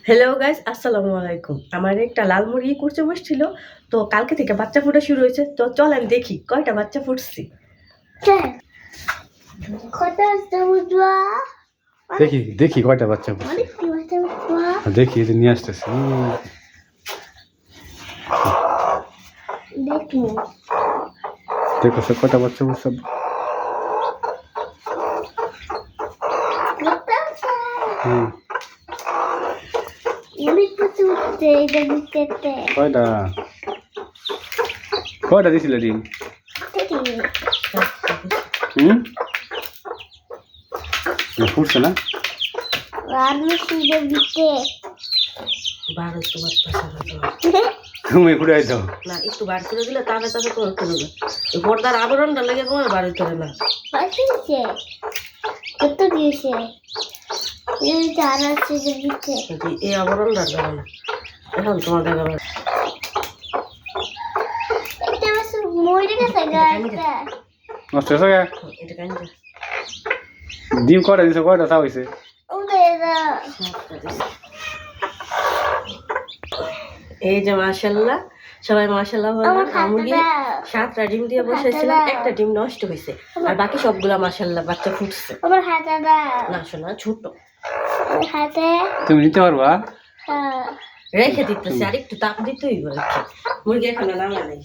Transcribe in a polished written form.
Hello guys, আসসালামু আলাইকুম। আমার একটা লাল মুরগি কুরচে বসছিল, তো কালকে থেকে বাচ্চা ফোটা শুরু হয়েছে। তো চলেন দেখি কয়টা বাচ্চা ফুটছে। দেখি দেখি কয়টা বাচ্চা ফুটছে। দেখি এই যে নিয়ে আসতেছি। দেখো সে কয়টা বাচ্চা ফুটছে। কয়টা কয়টা দিছিলে ডিম? ফুটছে না? তুমি ফুটাই দাও না, একটু বার করে দিলে তাহলে তোমার খুলবে। পর্দার আবরণটা লেগে তোমার বাড়ি করে না। কত দিয়েছে এই চার আছে যে দিচ্ছে এই আবরণটা দেবে না। এখন তোমার দেখাবে এটা বাস মরে গেছে গাছটা নষ্ট হয়েছে গা? এটা কাঞ্জা ডিম কয়টা দিছে? কয়টা তা হয়েছে? এই যে মাশাআল্লাহ, সবাই মাশাআল্লাহ বলবেন। মুরগি 7টা ডিম দিয়ে বসেছিলাম, একটা ডিম নষ্ট হয়েছে, আর বাকি সবগুলা মাশাআল্লাহ বাচ্চা ফুটছে। আমার হাতে না শোনা ছোট, হাতে তুমি নিতে পারবা? রেখে দিতেছি, আর একটু তাপ দিতেই মুরগি এখানে নামা নেই।